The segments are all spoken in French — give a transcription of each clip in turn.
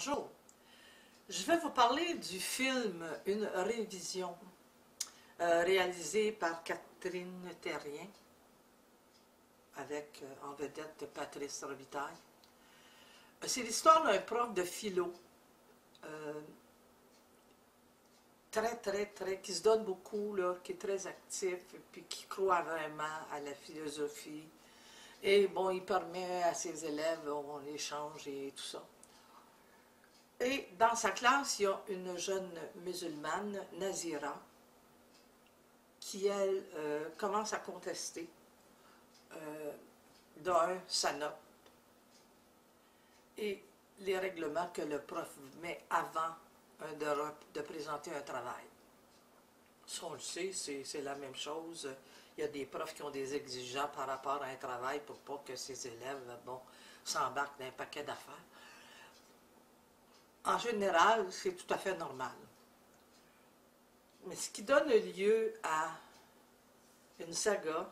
Bonjour. Je vais vous parler du film Une révision, réalisé par Catherine Terrien, avec en vedette Patrice Robitaille. C'est l'histoire d'un prof de philo, qui se donne beaucoup, là, qui est très actif, puis qui croit vraiment à la philosophie. Et bon, il permet à ses élèves, on échange et tout ça. Et dans sa classe, il y a une jeune musulmane, Nazira, qui, elle, commence à contester sa note et les règlements que le prof met avant de présenter un travail. Ça, on le sait, c'est la même chose. Il y a des profs qui ont des exigences par rapport à un travail pour pas que ses élèves, bon, s'embarquent dans un paquet d'affaires. En général, c'est tout à fait normal. Mais ce qui donne lieu à une saga,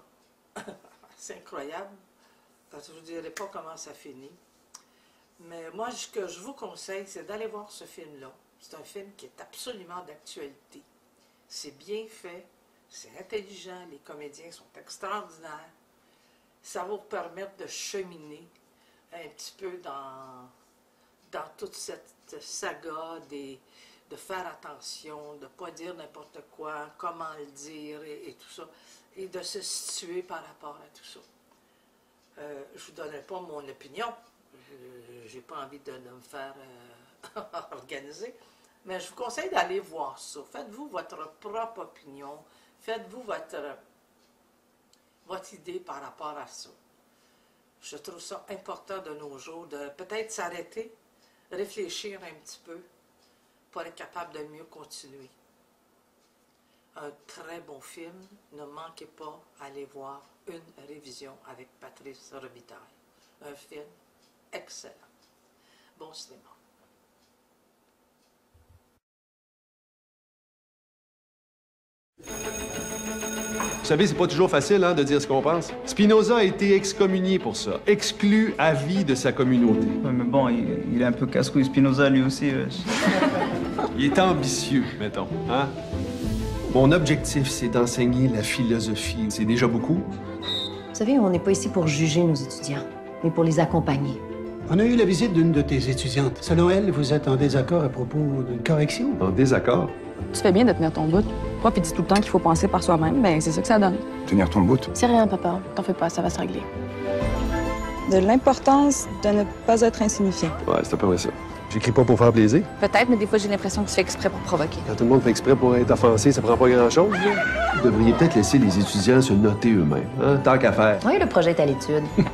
c'est incroyable, je ne vous dirai pas comment ça finit, mais moi, ce que je vous conseille, c'est d'aller voir ce film-là. C'est un film qui est absolument d'actualité. C'est bien fait, c'est intelligent, les comédiens sont extraordinaires. Ça va vous permettre de cheminer un petit peu dans toute cette saga de faire attention, de ne pas dire n'importe quoi, comment le dire et tout ça, et de se situer par rapport à tout ça. Je ne vous donnerai pas mon opinion, je n'ai pas envie de me faire organiser, mais je vous conseille d'aller voir ça. Faites-vous votre propre opinion, faites-vous votre idée par rapport à ça. Je trouve ça important de nos jours, de peut-être s'arrêter, réfléchir un petit peu pour être capable de mieux continuer. Un très bon film, ne manquez pas d'aller voir Une révision avec Patrice Robitaille. Un film excellent. Bon cinéma. Vous savez, c'est pas toujours facile hein, de dire ce qu'on pense. Spinoza a été excommunié pour ça, exclu à vie de sa communauté. Ouais, mais bon, il est un peu casse-couille Spinoza lui aussi. Il est ambitieux, mettons. Hein? Mon objectif, c'est d'enseigner la philosophie. C'est déjà beaucoup. Vous savez, on n'est pas ici pour juger nos étudiants, mais pour les accompagner. On a eu la visite d'une de tes étudiantes. Selon elle, vous êtes en désaccord à propos d'une correction. En désaccord? Tu fais bien de tenir ton bout. Toi, puis dis tout le temps qu'il faut penser par soi-même, ben c'est ça que ça donne. Tenir ton bout? C'est rien, papa. T'en fais pas, ça va se régler. De l'importance de ne pas être insignifiant. Ouais, c'est à peu près ça. J'écris pas pour faire plaisir. Peut-être, mais des fois, j'ai l'impression que tu fais exprès pour provoquer. Quand tout le monde fait exprès pour être offensé, ça prend pas grand-chose. Vous devriez peut-être laisser les étudiants se noter eux-mêmes, hein? Tant qu'à faire. Oui, le projet est à l'étude. Tu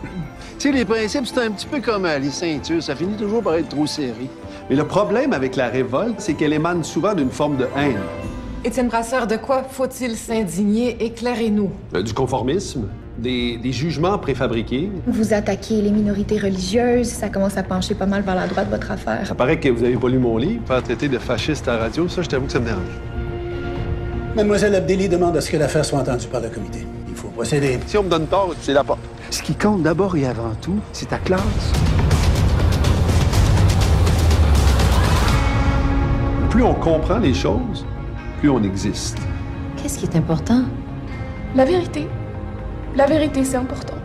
sais, les principes, c'est un petit peu comme les ceintures. Ça finit toujours par être trop serré. Mais le problème avec la révolte, c'est qu'elle émane souvent d'une forme de haine. Étienne Brasseur, de quoi faut-il s'indigner? Éclairez-nous. Du conformisme, des jugements préfabriqués. Vous attaquez les minorités religieuses, ça commence à pencher pas mal vers la droite, votre affaire. Ça paraît que vous avez pas lu mon livre. Faire traiter de fasciste à la radio, ça, je t'avoue que ça me dérange. Mademoiselle Abdelli demande à ce que l'affaire soit entendue par le comité. Il faut procéder. Si on me donne tort, c'est la porte. Ce qui compte d'abord et avant tout, c'est ta classe. Plus on comprend les choses, plus on existe. Qu'est-ce qui est important? La vérité. La vérité, c'est important.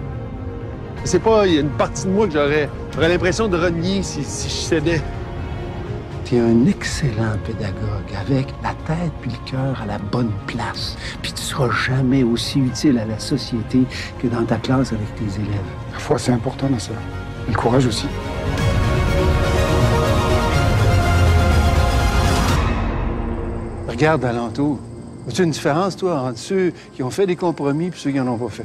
C'est pas, il y a une partie de moi que j'aurais l'impression de renier si je cédais. Tu es un excellent pédagogue, avec la tête puis le cœur à la bonne place. Puis tu seras jamais aussi utile à la société que dans ta classe avec tes élèves. La foi, c'est important, ma sœur. Et le courage aussi. Regarde alentour. As-tu une différence, toi, entre ceux qui ont fait des compromis et ceux qui n'en ont pas fait?